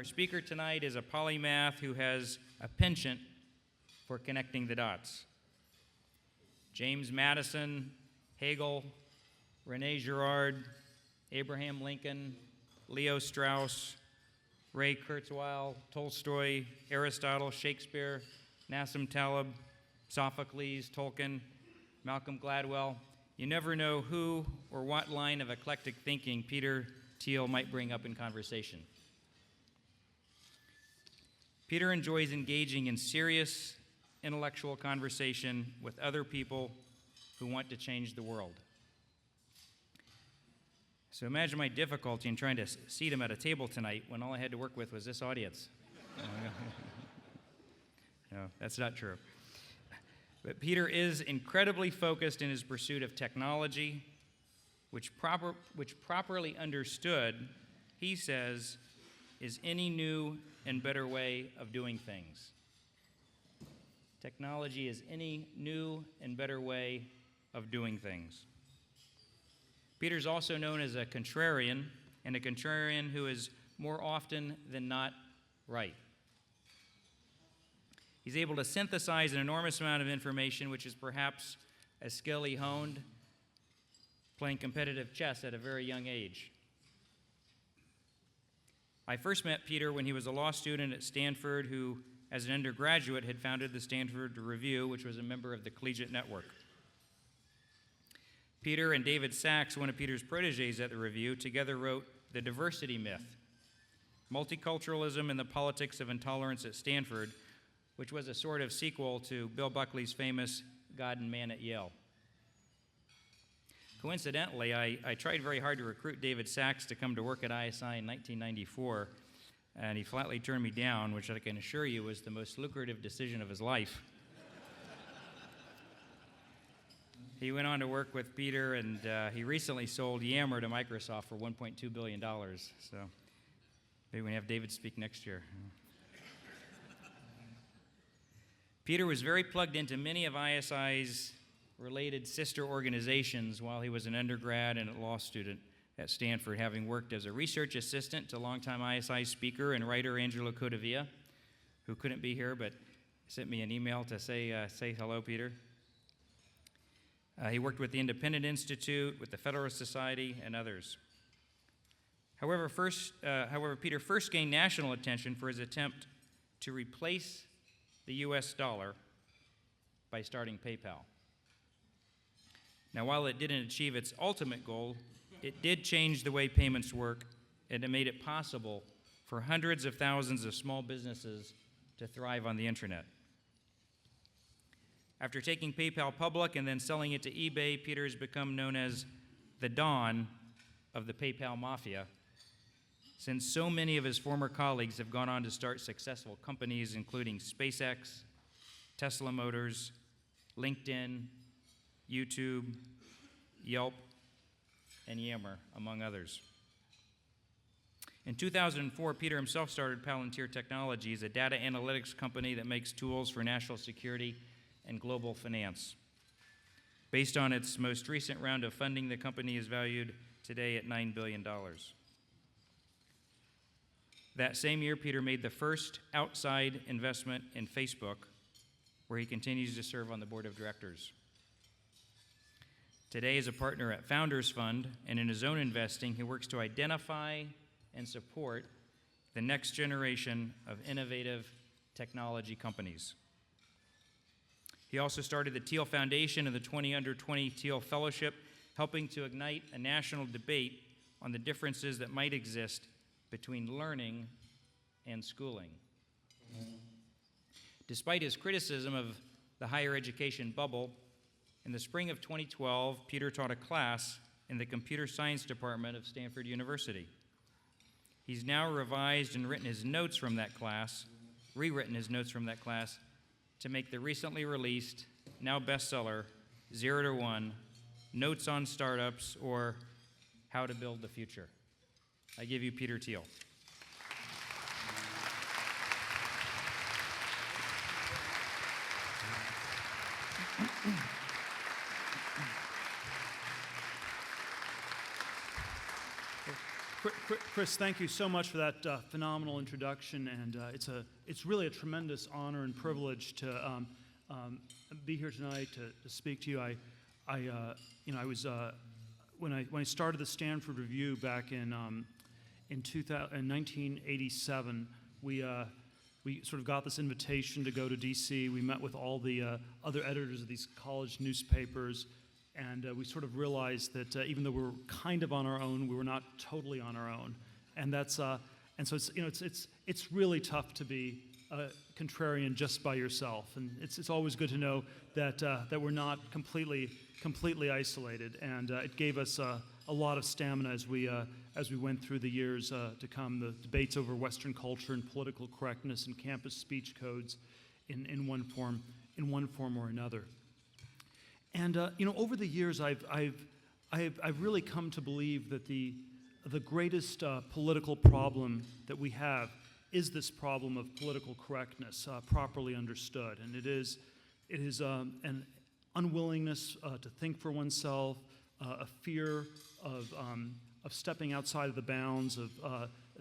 Our speaker tonight is a polymath who has a penchant for connecting the dots. James Madison, Hegel, René Girard, Abraham Lincoln, Leo Strauss, Ray Kurzweil, Tolstoy, Aristotle, Shakespeare, Nassim Taleb, Sophocles, Tolkien, Malcolm Gladwell. You never know who or what line of eclectic thinking Peter Thiel might bring up in conversation. Peter enjoys engaging in serious intellectual conversation with other people who want to change the world. So imagine my difficulty in trying to seat him at a table tonight when all I had to work with was this audience. No, that's not true. But Peter is incredibly focused in his pursuit of technology, which properly understood, he says, is any new and better way of doing things. Technology is any new and better way of doing things. Peter's also known as a contrarian, and a contrarian who is more often than not right. He's able to synthesize an enormous amount of information, which is perhaps a skill he honed playing competitive chess at a very young age. I first met Peter when he was a law student at Stanford who, as an undergraduate, had founded the Stanford Review, which was a member of the Collegiate Network. Peter and David Sachs, one of Peter's protégés at the Review, together wrote The Diversity Myth, Multiculturalism and the Politics of Intolerance at Stanford, which was a sort of sequel to Bill Buckley's famous God and Man at Yale. Coincidentally, I tried very hard to recruit David Sachs to come to work at ISI in 1994, and he flatly turned me down, which I can assure you was the most lucrative decision of his life. He went on to work with Peter, and he recently sold Yammer to Microsoft for $1.2 billion. So maybe we can have David speak next year. Peter was very plugged into many of ISI's related sister organizations while he was an undergrad and a law student at Stanford, having worked as a research assistant to longtime ISI speaker and writer Angelo Codavia, who couldn't be here but sent me an email to say hello, Peter. He worked with the Independent Institute, with the Federalist Society, and others. However, Peter first gained national attention for his attempt to replace the US dollar by starting PayPal. Now, while it didn't achieve its ultimate goal, it did change the way payments work, and it made it possible for hundreds of thousands of small businesses to thrive on the internet. After taking PayPal public and then selling it to eBay, Peter has become known as the Don of the PayPal Mafia, since so many of his former colleagues have gone on to start successful companies, including SpaceX, Tesla Motors, LinkedIn, YouTube, Yelp, and Yammer, among others. In 2004, Peter himself started Palantir Technologies, a data analytics company that makes tools for national security and global finance. Based on its most recent round of funding, the company is valued today at $9 billion. That same year, Peter made the first outside investment in Facebook, where he continues to serve on the board of directors. Today, as a partner at Founders Fund and in his own investing, he works to identify and support the next generation of innovative technology companies. He also started the Thiel Foundation and the 20 Under 20 Thiel Fellowship, helping to ignite a national debate on the differences that might exist between learning and schooling. Despite his criticism of the higher education bubble, in the spring of 2012, Peter taught a class in the computer science department of Stanford University. He's now revised and rewritten his notes from that class to make the recently released, now bestseller, 0 to 1, Notes on Startups, or How to Build the Future. I give you Peter Thiel. Chris, thank you so much for that phenomenal introduction, and it's really a tremendous honor and privilege to be here tonight to speak to you. I was when I started the Stanford Review back in 1987. We sort of got this invitation to go to D.C. We met with all the other editors of these college newspapers. And we sort of realized that even though we were kind of on our own, we were not totally on our own, and so it's really tough to be a contrarian just by yourself, and it's always good to know that we're not completely isolated, and it gave us a lot of stamina as we went through the years to come. The debates over Western culture and political correctness and campus speech codes, in one form or another. And over the years, I've really come to believe that the greatest political problem that we have is this problem of political correctness, properly understood, and it is an unwillingness to think for oneself, a fear of stepping outside of the bounds of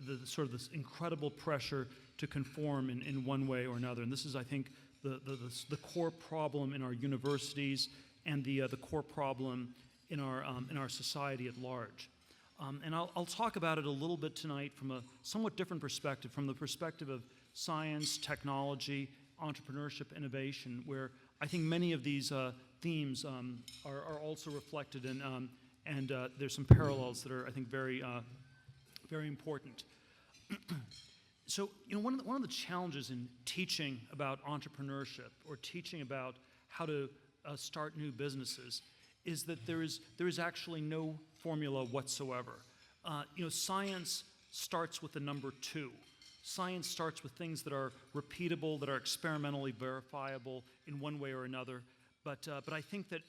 the sort of this incredible pressure to conform in one way or another. And this is, I think, the core problem in our universities, and the core problem in our society at large. And I'll talk about it a little bit tonight from a somewhat different perspective, from the perspective of science, technology, entrepreneurship, innovation, where I think many of these themes are also reflected in, and there's some parallels that are, I think, very important. So, one of the challenges in teaching about entrepreneurship or teaching about how to start new businesses is that there is actually no formula whatsoever. Science starts with the number 2. Science starts with things that are repeatable, that are experimentally verifiable in one way or another. But I think that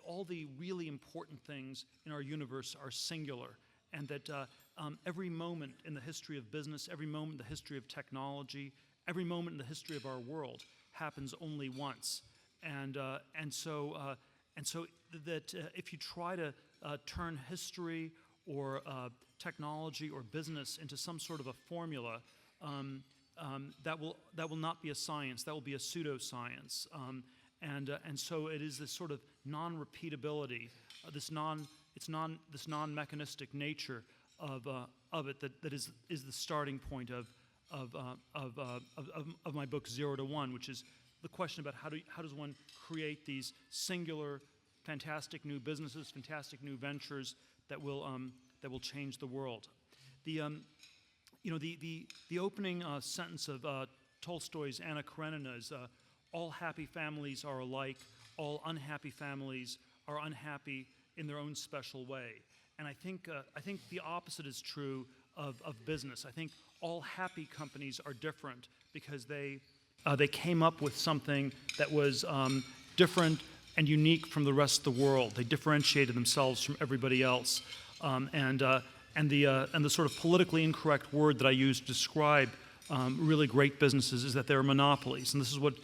all the really important things in our universe are singular, and that every moment in the history of business, every moment in the history of technology, every moment in the history of our world happens only once. And so that if you try to turn history or technology or business into some sort of a formula, that will not be a science. That will be a pseudoscience. And so it is this sort of non-repeatability, this non-mechanistic nature of it that is the starting point of my book 0 to 1, which is the question about how does one create these singular, fantastic new businesses, fantastic new ventures that will change the world. The opening sentence of Tolstoy's Anna Karenina is, "All happy families are alike. All unhappy families are unhappy in their own special way." And I think the opposite is true of business. I think all happy companies are different because they came up with something that was different and unique from the rest of the world. They differentiated themselves from everybody else. And the sort of politically incorrect word that I use to describe really great businesses is that they're monopolies. And this is what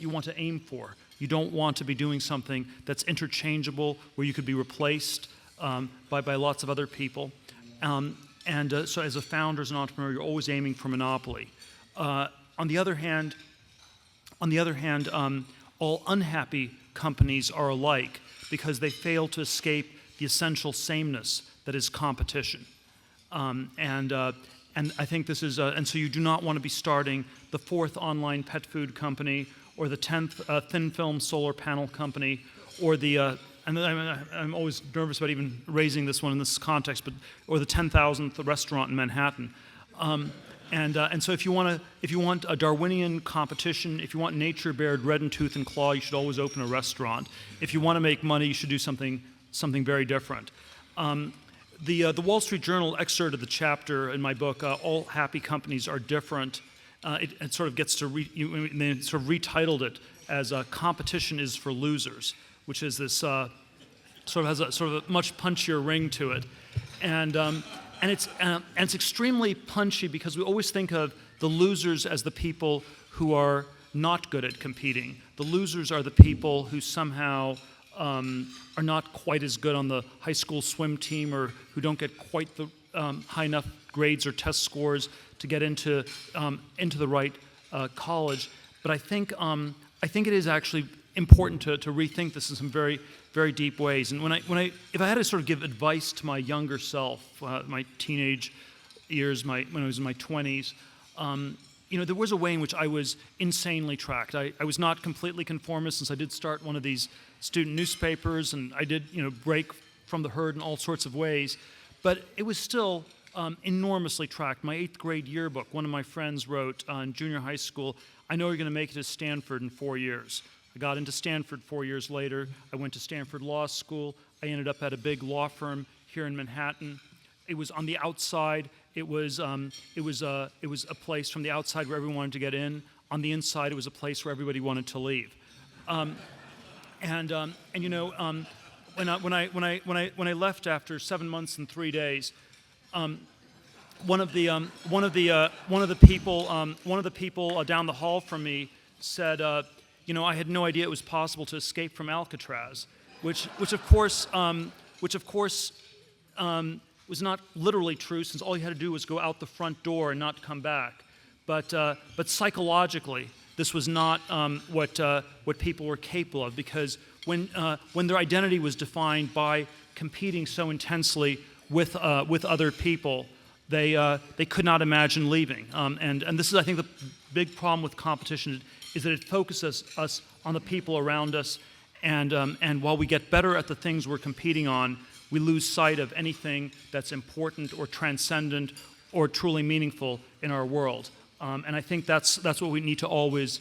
you want to aim for. You don't want to be doing something that's interchangeable, where you could be replaced by lots of other people. So as a founder, as an entrepreneur, you're always aiming for monopoly. On the other hand, all unhappy companies are alike because they fail to escape the essential sameness that is competition. And I think this is, and so you do not want to be starting the 4th online pet food company, or the 10th thin film solar panel company, or the, and I'm always nervous about even raising this one in this context, or the 10,000th restaurant in Manhattan. And so if you want a Darwinian competition, if you want nature bared red in tooth and claw, you should always open a restaurant. If you want to make money, you should do something very different. The Wall Street Journal excerpted the chapter in my book, "All Happy Companies Are Different." It sort of gets to they sort of retitled it as "Competition is for Losers," which is this sort of has a sort of a much punchier ring to it, and it's extremely punchy because we always think of the losers as the people who are not good at competing. The losers are the people who somehow are not quite as good on the high school swim team, or who don't get quite the high enough grades or test scores to get into the right college. But I think it is actually important to rethink this in some very, very deep ways. And if I had to sort of give advice to my younger self, my teenage years, when I was in my 20s, there was a way in which I was insanely tracked. I was not completely conformist, since I did start one of these student newspapers, and I did, break from the herd in all sorts of ways. But it was still enormously tracked. My 8th grade yearbook, one of my friends wrote in junior high school, "I know you're going to make it to Stanford in 4 years." I got into Stanford 4 years later. I went to Stanford Law School. I ended up at a big law firm here in Manhattan. It was on the outside. It was a place from the outside where everyone wanted to get in. On the inside, it was a place where everybody wanted to leave. When I left after 7 months and 3 days, one of the people down the hall from me said, I had no idea it was possible to escape from Alcatraz, which of course was not literally true, since all you had to do was go out the front door and not come back. But psychologically, this was not what people were capable of, because when their identity was defined by competing so intensely with other people, they could not imagine leaving. And this is, I think, the big problem with competition, is that it focuses us on the people around us, and while we get better at the things we're competing on, we lose sight of anything that's important or transcendent or truly meaningful in our world. And I think that's what we need to always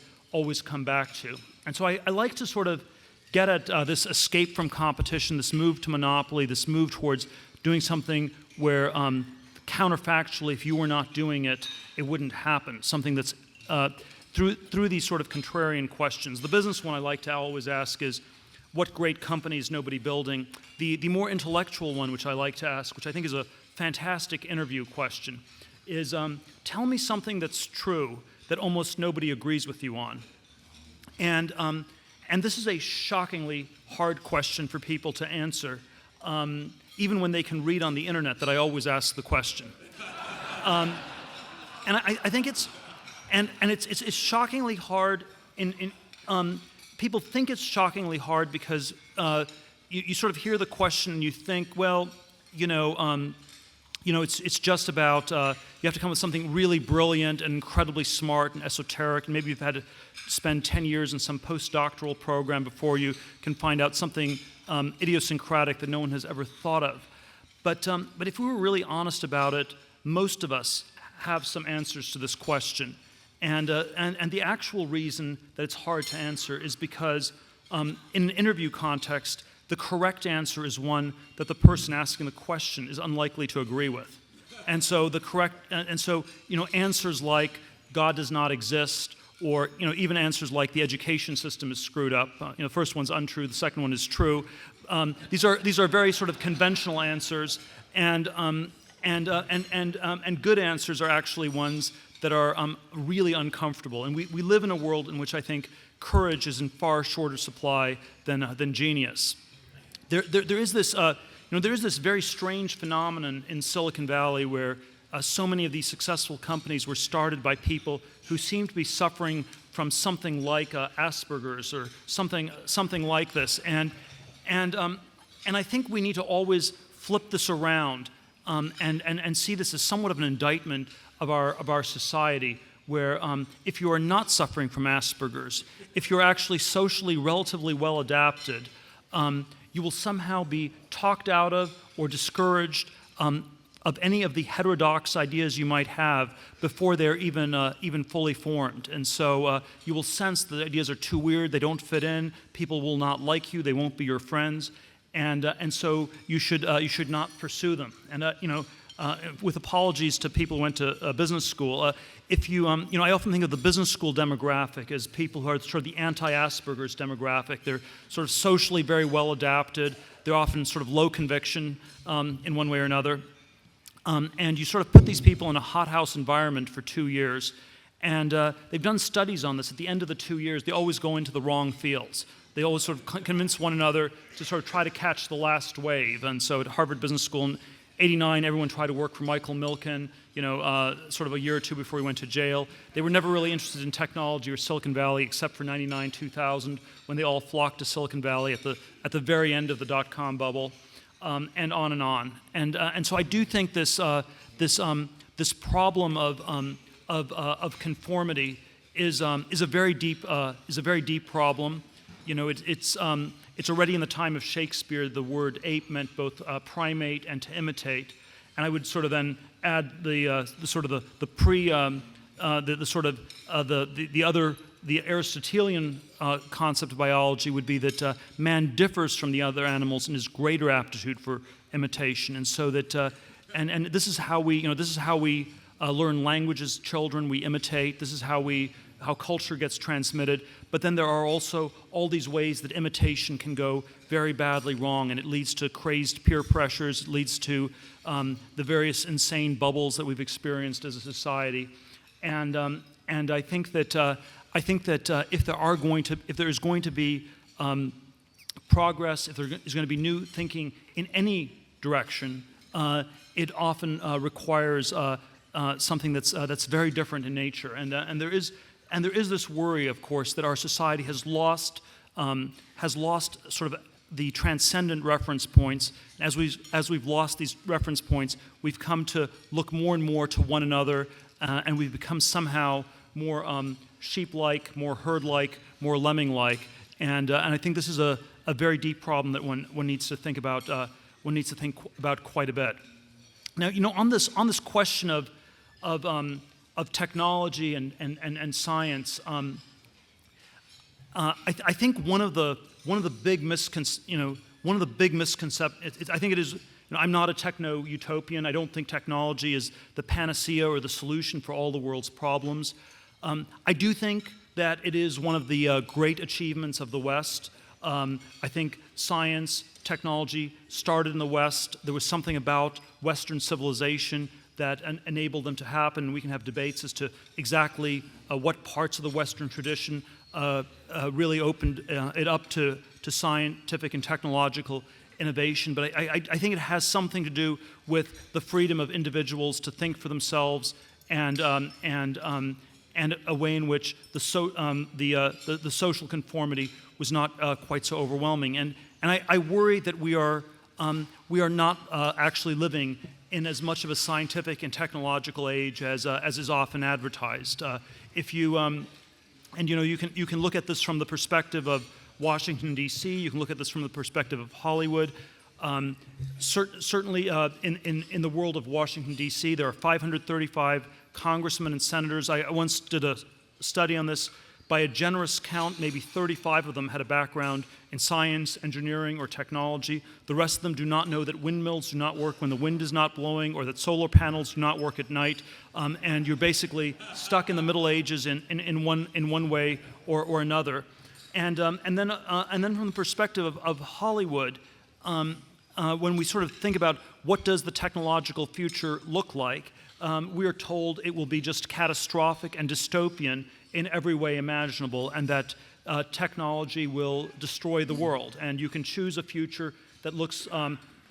come back to. And so I like to sort of get at this escape from competition, this move to monopoly, this move towards doing something where counterfactually, if you were not doing it, it wouldn't happen. Something that's through these sort of contrarian questions. The business one I like to always ask is, what great company is nobody building? The more intellectual one, which I like to ask, which I think is a fantastic interview question, is tell me something that's true that almost nobody agrees with you on. And this is a shockingly hard question for people to answer, even when they can read on the internet that I always ask the question. And I think it's shockingly hard. People think it's shockingly hard because you sort of hear the question and you think, well, it's just about you have to come with something really brilliant and incredibly smart and esoteric, and maybe you've had to spend 10 years in some postdoctoral program before you can find out something idiosyncratic that no one has ever thought of. But if we were really honest about it, most of us have some answers to this question. And the actual reason that it's hard to answer is because in an interview context, the correct answer is one that the person asking the question is unlikely to agree with. And so answers like God does not exist, or even answers like the education system is screwed up. The first one's untrue, the second one is true. These are very sort of conventional answers, and good answers are actually ones that are really uncomfortable. And we live in a world in which I think courage is in far shorter supply than genius. There is this very strange phenomenon in Silicon Valley where so many of these successful companies were started by people who seem to be suffering from something like Asperger's or something like this. And I think we need to always flip this around and see this as somewhat of an indictment of our society, where if you are not suffering from Asperger's, if you're actually socially relatively well adapted, you will somehow be talked out of or discouraged of any of the heterodox ideas you might have before they're even fully formed. And so you will sense that the ideas are too weird, they don't fit in, people will not like you, they won't be your friends, and so you should not pursue them. And with apologies to people who went to business school, I often think of the business school demographic as people who are sort of the anti-Asperger's demographic. They're sort of socially very well adapted. They're often sort of low conviction in one way or another. And you sort of put these people in a hothouse environment for 2 years. And they've done studies on this. At the end of the 2 years, they always go into the wrong fields. they always sort of convince one another to sort of try to catch the last wave. And so at Harvard Business School in '89, everyone tried to work for Michael Milken, sort of a year or two before he went to jail. They were never really interested in technology or Silicon Valley, except for '99, 2000, when they all flocked to Silicon Valley at the very end of the dot-com bubble, and on and on. And so I do think this problem of conformity is a very deep problem. It's already in the time of Shakespeare. The word ape meant both primate and to imitate, and I would sort of then add the Aristotelian concept of biology would be that man differs from the other animals in his greater aptitude for imitation, and so that and this is how we learn language as children. We imitate. This is how culture gets transmitted. But then there are also all these ways that imitation can go very badly wrong, and it leads to crazed peer pressures. It leads to the various insane bubbles that we've experienced as a society. And I think that if there is going to be progress, if there is going to be new thinking in any direction, it often requires something that's very different in nature. And there is this worry, of course, that our society has lost sort of the transcendent reference points. As we've lost these reference points, we've come to look more and more to one another, and we've become somehow more sheep-like, more herd-like, more lemming-like. And I think this is a very deep problem that one needs to think about. One needs to think about quite a bit. Now, on this question of technology and science, I think one of the big misconceptions. I think it is. I'm not a techno-utopian. I don't think technology is the panacea or the solution for all the world's problems. I do think that it is one of the great achievements of the West. I think science, technology started in the West. There was something about Western civilization that enabled them to happen. We can have debates as to exactly what parts of the Western tradition really opened it up to scientific and technological innovation. But I think it has something to do with the freedom of individuals to think for themselves and a way in which the social conformity was not quite so overwhelming. And I worry that we are not actually living in as much of a scientific and technological age as is often advertised. If you you can look at this from the perspective of Washington, D.C. You can look at this from the perspective of Hollywood. Certainly, in the world of Washington, D.C., there are 535 congressmen and senators. I once did a study on this. By a generous count, maybe 35 of them had a background in science, engineering, or technology. The rest of them do not know that windmills do not work when the wind is not blowing, or that solar panels do not work at night. And you're basically stuck in the Middle Ages in one way or another. And then from the perspective of Hollywood, when we sort of think about what does the technological future look like, we are told it will be just catastrophic and dystopian in every way imaginable, and that technology will destroy the world. And you can choose a future that looks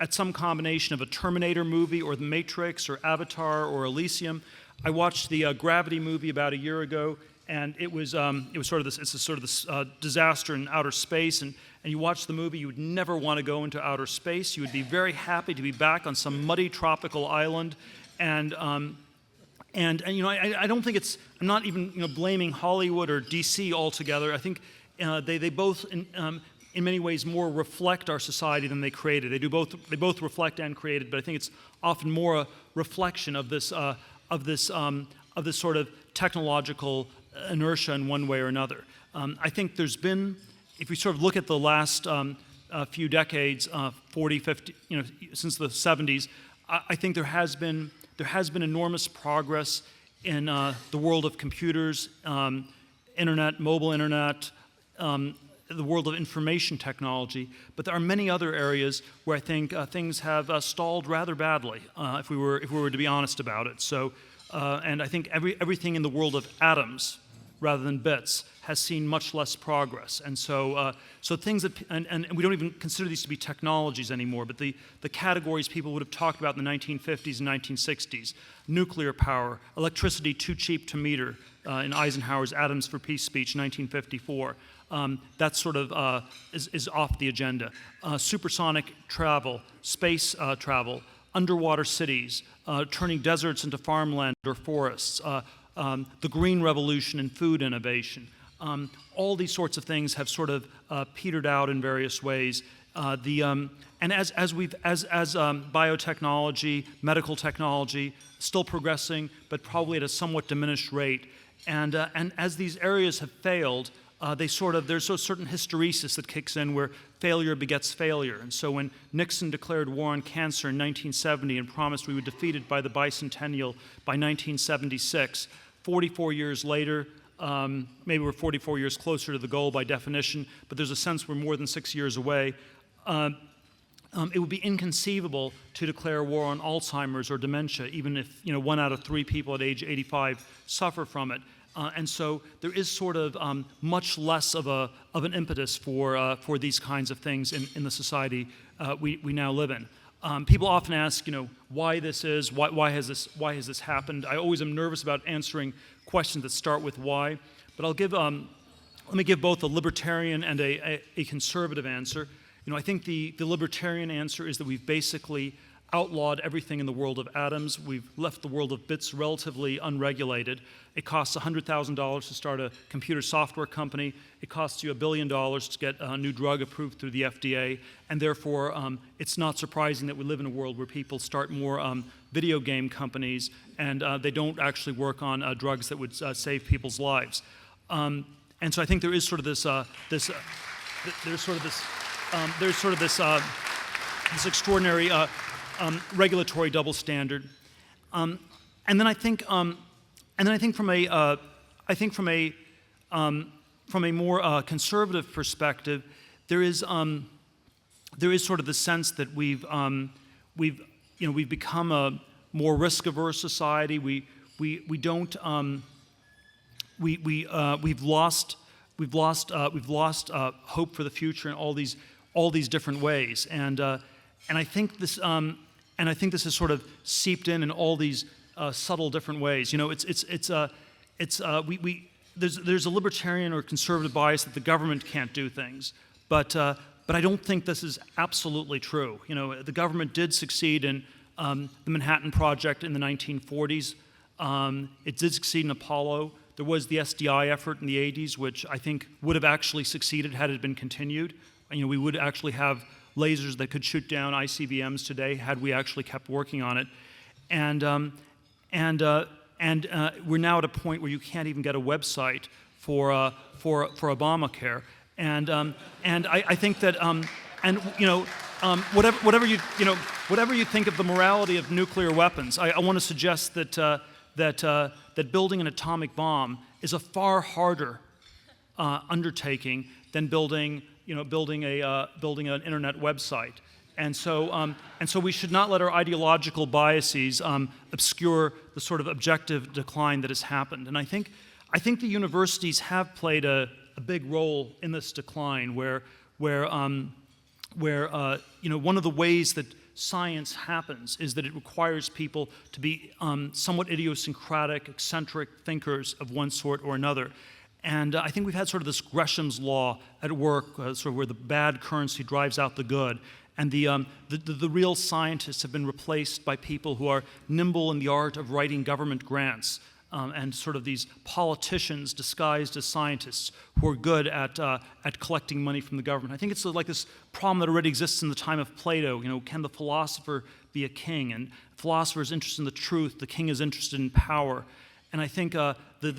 at some combination of a Terminator movie or The Matrix or Avatar or Elysium. I watched the Gravity movie about a year ago, and it was sort of this disaster in outer space. And you watch the movie, you would never want to go into outer space. You would be very happy to be back on some muddy tropical island. And I don't think it's. I'm not even blaming Hollywood or D.C. altogether. I think they both in many ways more reflect our society than they created. They both reflect and create it, but I think it's often more a reflection of this sort of technological inertia in one way or another. I think there's been, if we sort of look at the last few decades, 40, 50, since the 70s, I think there has been enormous progress in the world of computers, internet, mobile internet, the world of information technology. But there are many other areas where I think things have stalled rather badly, if we were to be honest about it. So, and I think everything in the world of atoms, rather than bits, has seen much less progress. And so, so things that, and we don't even consider these to be technologies anymore, but the categories people would have talked about in the 1950s and 1960s, nuclear power, electricity too cheap to meter, in Eisenhower's Atoms for Peace speech, 1954. That sort of is off the agenda. Supersonic travel, space travel, underwater cities, turning deserts into farmland or forests, the green revolution and food innovation. All these sorts of things have sort of petered out in various ways. And as biotechnology, medical technology, still progressing, but probably at a somewhat diminished rate. And as these areas have failed, there's a certain hysteresis that kicks in where failure begets failure. And so when Nixon declared war on cancer in 1970 and promised we would defeat it by the bicentennial by 1976, 44 years later, maybe we're 44 years closer to the goal by definition, but there's a sense we're more than 6 years away. It would be inconceivable to declare war on Alzheimer's or dementia, even if 1 out of 3 people at age 85 suffer from it. And so there is sort of much less of an impetus for these kinds of things in the society we now live in. People often ask, why this is, why has this happened? I always am nervous about answering questions that start with why, but let me give both a libertarian and a conservative answer. I think the libertarian answer is that we've basically outlawed everything in the world of atoms. We've left the world of bits relatively unregulated. It costs $100,000 to start a computer software company. It costs you $1 billion to get a new drug approved through the FDA. And therefore, it's not surprising that we live in a world where people start more video game companies and they don't actually work on drugs that would save people's lives. And so I think there is sort of this extraordinary regulatory double standard, and then I think from a more conservative perspective, there is sort of the sense that we've become a more risk-averse society. We've lost hope for the future in all these different ways, and I think this has sort of seeped in all these subtle different ways. There's a libertarian or conservative bias that the government can't do things, but I don't think this is absolutely true. The government did succeed in the Manhattan Project in the 1940s. It did succeed in Apollo. There was the SDI effort in the 80s, which I think would have actually succeeded had it been continued. We would actually have lasers that could shoot down ICBMs today had we actually kept working on it. And we're now at a point where you can't even get a website for Obamacare. And I think that whatever you think of the morality of nuclear weapons, I want to suggest that building an atomic bomb is a far harder undertaking than building an internet website. And so we should not let our ideological biases obscure the sort of objective decline that has happened. And I think the universities have played a big role in this decline, where one of the ways that science happens is that it requires people to be somewhat idiosyncratic, eccentric thinkers of one sort or another. And I think we've had sort of this Gresham's law at work, sort of where the bad currency drives out the good. And the real scientists have been replaced by people who are nimble in the art of writing government grants, and sort of these politicians disguised as scientists who are good at collecting money from the government. I think it's like this problem that already exists in the time of Plato. Can the philosopher be a king? And the philosopher is interested in the truth. The king is interested in power. And I think the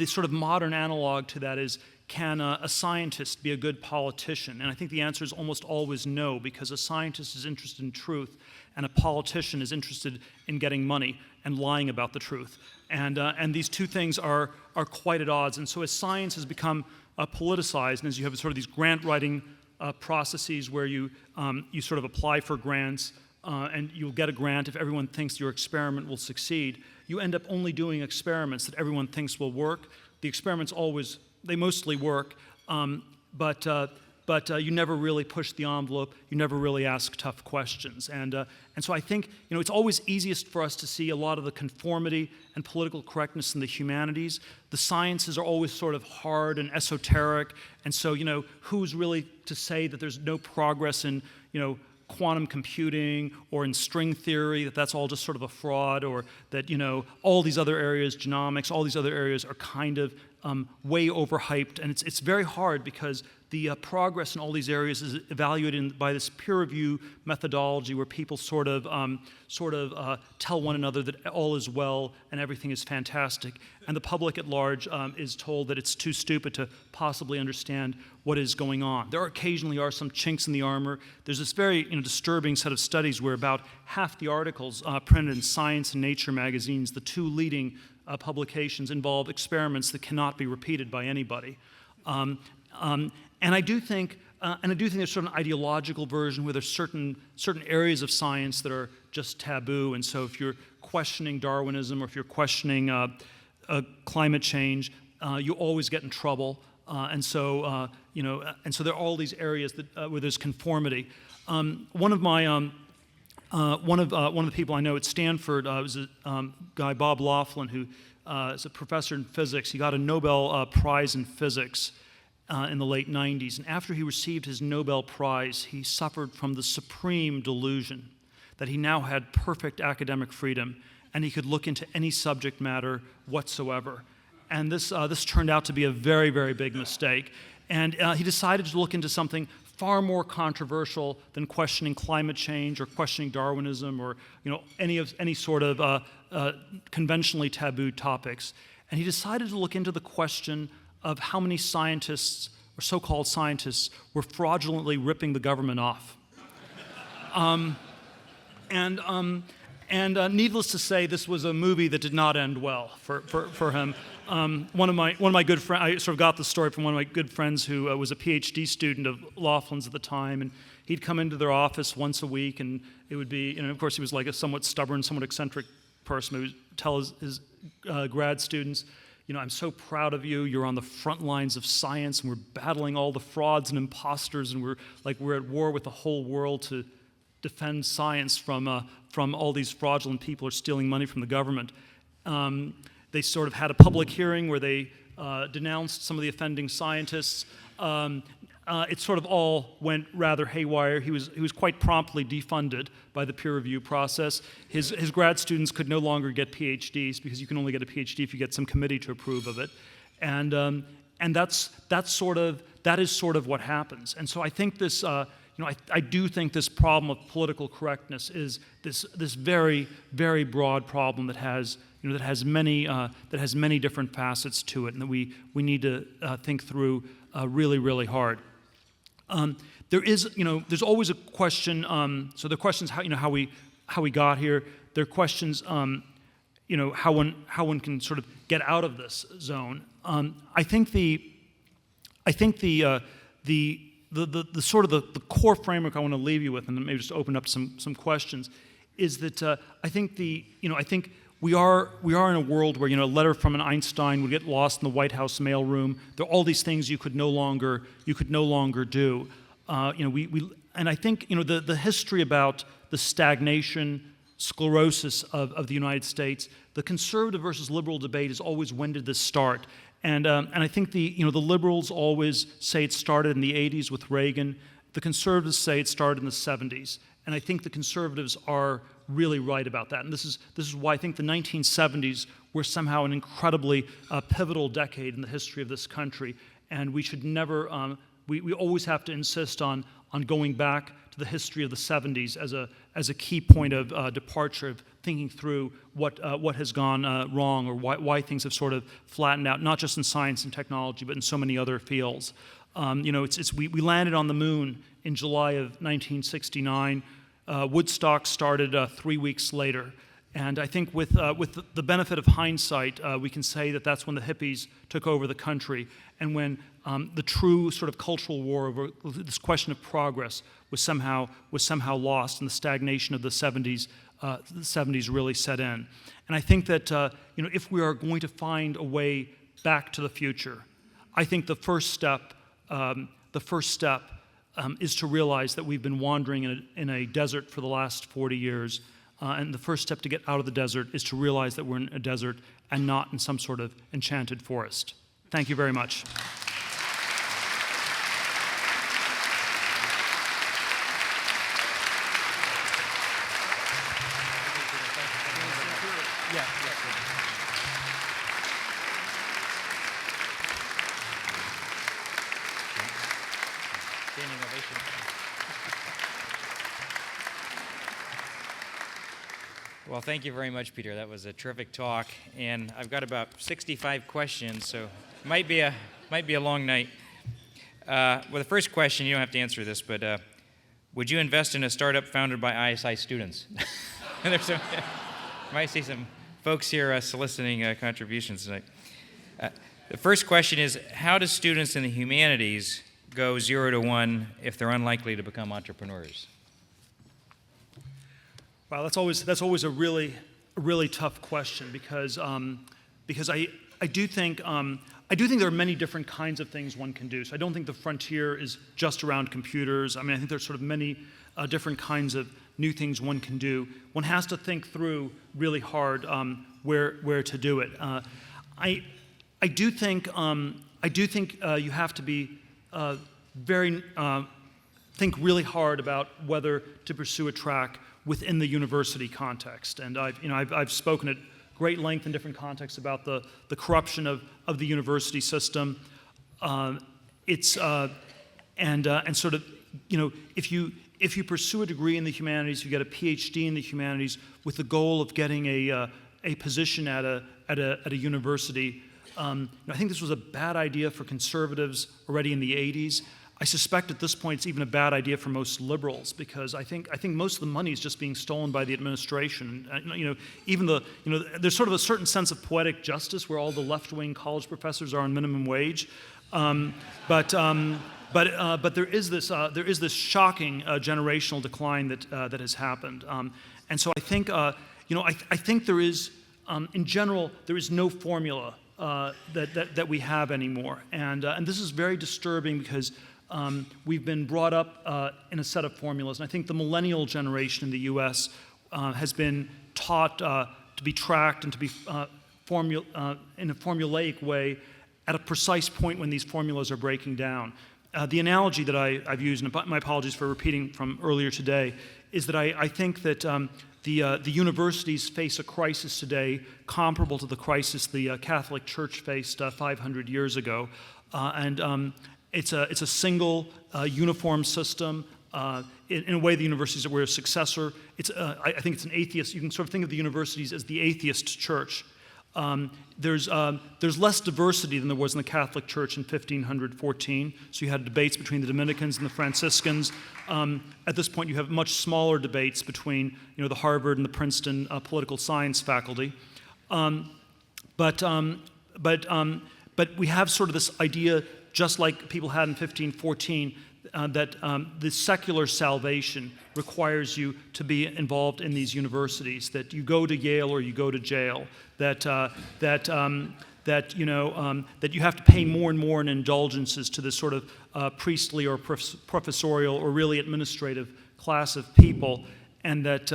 sort of modern analog to that is, can a scientist be a good politician? And I think the answer is almost always no, because a scientist is interested in truth, and a politician is interested in getting money and lying about the truth. And these two things are quite at odds. And so as science has become politicized, and as you have sort of these grant writing processes where you sort of apply for grants, and you'll get a grant if everyone thinks your experiment will succeed, you end up only doing experiments that everyone thinks will work. The experiments always work, but you never really push the envelope. You never really ask tough questions. And so I think it's always easiest for us to see a lot of the conformity and political correctness in the humanities. The sciences are always sort of hard and esoteric. And so who's really to say that there's no progress in quantum computing or in string theory, that's all just sort of a fraud, or that all these other areas, genomics, all these other areas are kind of way overhyped. And it's very hard because the progress in all these areas is evaluated by this peer review methodology where people sort of tell one another that all is well and everything is fantastic. And the public at large is told that it's too stupid to possibly understand what is going on. There occasionally are some chinks in the armor. There's this very disturbing set of studies where about half the articles printed in Science and Nature magazines, the two leading publications, involve experiments that cannot be repeated by anybody. And I do think there's sort of an ideological version where there's certain areas of science that are just taboo. And so if you're questioning Darwinism or if you're questioning climate change, you always get in trouble. And so there are all these areas that where there's conformity. One of the people I know at Stanford was a guy, Bob Laughlin, who is a professor in physics. He got a Nobel Prize in physics in the late 90s. And after he received his Nobel Prize, he suffered from the supreme delusion that he now had perfect academic freedom and he could look into any subject matter whatsoever. And this turned out to be a very, very big mistake. And he decided to look into something far more controversial than questioning climate change or questioning Darwinism or any sort of conventionally taboo topics. And he decided to look into the question of how many scientists, or so-called scientists, were fraudulently ripping the government off. Needless to say, this was a movie that did not end well for him. One of my good friends, I sort of got the story from one of my good friends who was a PhD student of Laughlin's at the time, and he'd come into their office once a week, and it would be, of course he was like a somewhat stubborn, somewhat eccentric person who would tell his grad students, I'm so proud of you. You're on the front lines of science, and we're battling all the frauds and imposters, and we're at war with the whole world to defend science from all these fraudulent people who are stealing money from the government. They sort of had a public hearing where they denounced some of the offending scientists. It sort of all went rather haywire. He was quite promptly defunded by the peer review process. His grad students could no longer get PhDs because you can only get a PhD if you get some committee to approve of it, and that is sort of what happens. And so I think this. I do think this problem of political correctness is this very, very broad problem that has many different facets to it, and that we need to think through really, really hard. There's always a question. So the questions how we got here. There are questions how one can sort of get out of this zone. I think the sort of the core framework I want to leave you with, and then maybe just open up some questions, is that I think we are in a world where a letter from an Einstein would get lost in the White House mailroom. There are all these things you could no longer do. And I think the history about the stagnation, sclerosis of the United States, the conservative versus liberal debate is always, when did this start? And I think the liberals always say it started in the 80s with Reagan. The conservatives say it started in the 70s. And I think the conservatives are really right about that. And this is why I think the 1970s were somehow an incredibly pivotal decade in the history of this country. And we should never, we always have to insist on going back to the history of the 70s as a key point of departure of thinking through what has gone wrong, or why things have sort of flattened out, not just in science and technology, but in so many other fields. We landed on the moon in July of 1969. Woodstock started 3 weeks later. And I think with the benefit of hindsight, we can say that that's when the hippies took over the country, and when the true sort of cultural war over this question of progress was somehow lost, and the stagnation of the 70s really set in. And I think that if we are going to find a way back to the future, I think the first step is to realize that we've been wandering in a desert for the last 40 years. And the first step to get out of the desert is to realize that we're in a desert and not in some sort of enchanted forest. Thank you very much. Standing ovation. Well, thank you very much, Peter. That was a terrific talk, and I've got about 65 questions, so it might be a long night. Well, the first question, you don't have to answer this, but would you invest in a startup founded by ISI students? Might see some folks here soliciting contributions tonight. The first question is, how do students in the humanities go 0 to 1 if they're unlikely to become entrepreneurs? Wow, that's always a really tough question because I do think there are many different kinds of things one can do. So I don't think the frontier is just around computers. I mean, I think there's sort of many different kinds of new things one can do. One has to think through really hard where to do it. I do think you have to be think really hard about whether to pursue a track within the university context. And I've spoken at great length in different contexts about the corruption of the university system. And sort of, if you pursue a degree in the humanities, you get a PhD in the humanities with the goal of getting a position at a university. I think this was a bad idea for conservatives already in the 80s. I suspect at this point it's even a bad idea for most liberals because I think most of the money is just being stolen by the administration. There's sort of a certain sense of poetic justice where all the left-wing college professors are on minimum wage, but there is this shocking generational decline that has happened, and so I think I think there is in general there is no formula that we have anymore, and this is very disturbing because. We've been brought up in a set of formulas, and I think the millennial generation in the U.S. Has been taught to be tracked and to be in a formulaic way at a precise point when these formulas are breaking down. The analogy that I've used, and my apologies for repeating from earlier today, is that I think that the universities face a crisis today comparable to the crisis the Catholic Church faced 500 years ago, It's a single, uniform system. In a way, the universities were a successor. I think it's an atheist. You can sort of think of the universities as the atheist church. There's less diversity than there was in the Catholic Church in 1514. So you had debates between the Dominicans and the Franciscans. At this point, you have much smaller debates between the Harvard and the Princeton political science faculty. But we have sort of this idea, just like people had in 1514, that the secular salvation requires you to be involved in these universities, that you go to Yale or you go to jail, that you have to pay more and more in indulgences to this sort of priestly or professorial or really administrative class of people, and that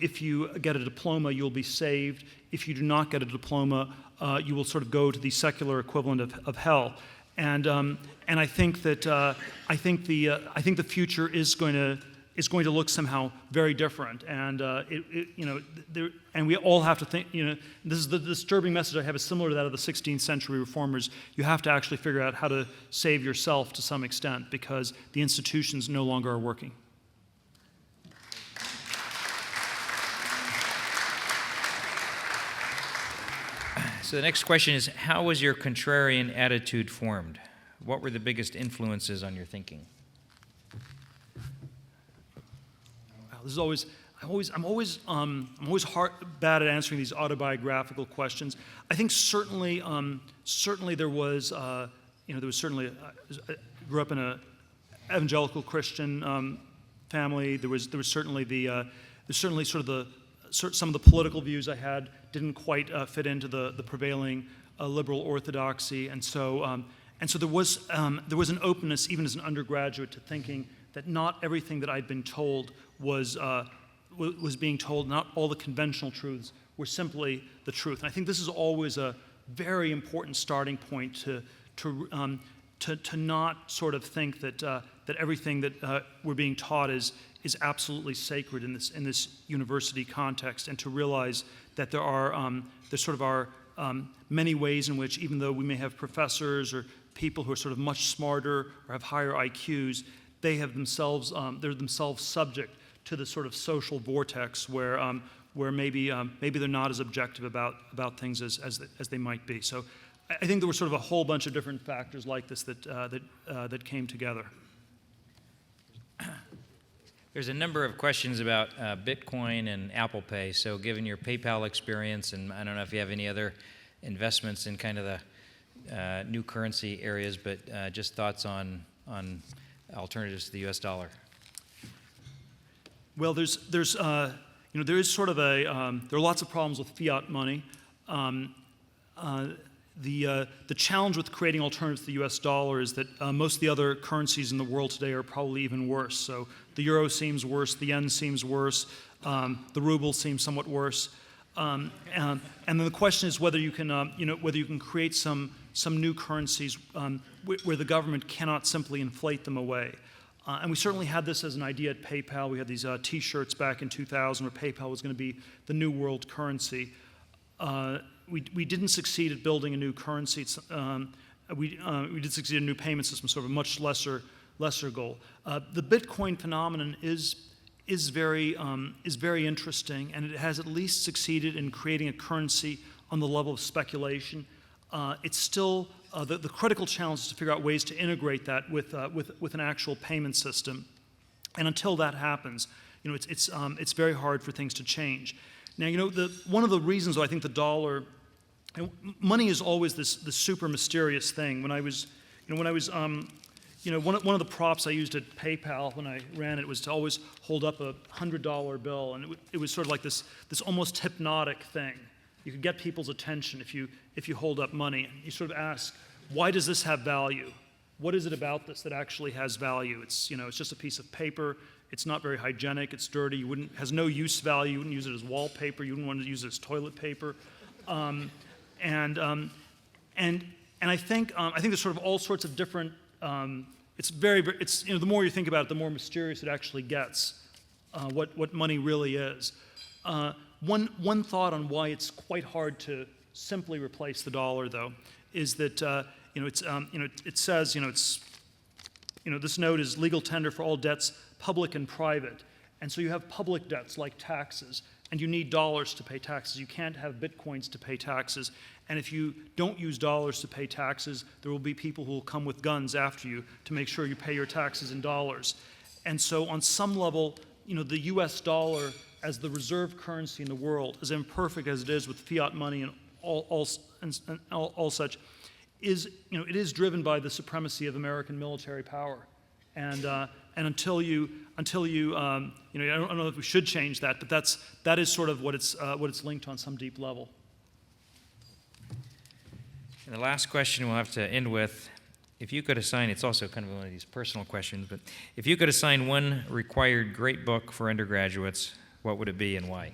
if you get a diploma, you'll be saved. If you do not get a diploma, you will sort of go to the secular equivalent of hell, and I think that I think the future is going to look somehow very different, and and we all have to think. This is the disturbing message I have is similar to that of the 16th century reformers. You have to actually figure out how to save yourself to some extent because the institutions no longer are working. So the next question is, how was your contrarian attitude formed? What were the biggest influences on your thinking? Wow, this is always. I'm always bad at answering these autobiographical questions. I think certainly there was certainly I grew up in an evangelical Christian family. There was certainly some of the political views I had didn't quite fit into the prevailing liberal orthodoxy, and so there was an openness even as an undergraduate to thinking that not everything that I'd been told was being told. Not all the conventional truths were simply the truth. And I think this is always a very important starting point to not sort of think that everything that we're being taught is absolutely sacred in this university context, and to realize that there sort of are many ways in which, even though we may have professors or people who are sort of much smarter or have higher IQs, they're themselves subject to the sort of social vortex where maybe they're not as objective about things as they might be. So I think there were sort of a whole bunch of different factors like this that came together. There's a number of questions about Bitcoin and Apple Pay. So given your PayPal experience, and I don't know if you have any other investments in kind of the new currency areas, but just thoughts on alternatives to the U.S. dollar. Well, there is sort of there are lots of problems with fiat money. The challenge with creating alternatives to the U.S. dollar is that most of the other currencies in the world today are probably even worse. So the euro seems worse, the yen seems worse, the ruble seems somewhat worse, and then the question is whether you can create some new currencies where the government cannot simply inflate them away. And we certainly had this as an idea at PayPal. We had these T-shirts back in 2000 where PayPal was going to be the new world currency. We didn't succeed at building a new currency. We did succeed in a new payment system, sort of a much lesser goal. The Bitcoin phenomenon is very interesting, and it has at least succeeded in creating a currency on the level of speculation. It's still the critical challenge is to figure out ways to integrate that with an actual payment system, and until that happens, it's very hard for things to change. Now, one of the reasons why I think the dollar, money is always this super mysterious thing. One of the props I used at PayPal when I ran it was to always hold up a $100 bill, and it was sort of like this almost hypnotic thing. You could get people's attention if you hold up money. You sort of ask, why does this have value? What is it about this that actually has value? It's just a piece of paper. It's not very hygienic. It's dirty. Has no use value. You wouldn't use it as wallpaper. You wouldn't want to use it as toilet paper. And I think there's sort of all sorts of different. The more you think about it, the more mysterious it actually gets. What money really is. One thought on why it's quite hard to simply replace the dollar, though, is that it says this note is legal tender for all debts, public and private, and so you have public debts like taxes, and you need dollars to pay taxes. You can't have bitcoins to pay taxes, and if you don't use dollars to pay taxes, there will be people who will come with guns after you to make sure you pay your taxes in dollars. And so on some level, the U.S. dollar as the reserve currency in the world, as imperfect as it is with fiat money and all such, it is driven by the supremacy of American military power, and until you I don't know if we should change that, but that is sort of what it's linked to on some deep level. And the last question we'll have to end with, if you could assign, it's also kind of one of these personal questions, but if you could assign one required great book for undergraduates, what would it be and why?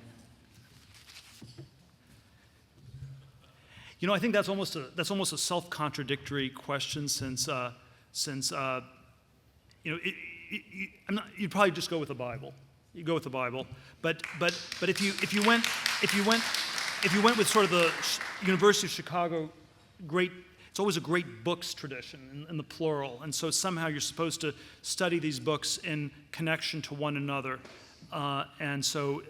I think that's almost a self-contradictory question, since you'd probably just go with the Bible. You go with the Bible, but if you went with sort of the University of Chicago it's always a great books tradition in the plural, and so somehow you're supposed to study these books in connection to one another, and so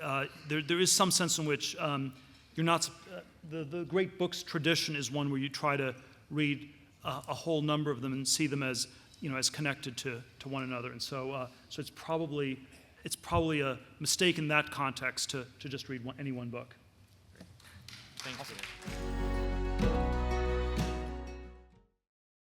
there is some sense in which you're not. The great books tradition is one where you try to read a whole number of them and see them as as connected to one another, and so it's probably a mistake in that context to just read any one book. Thank you.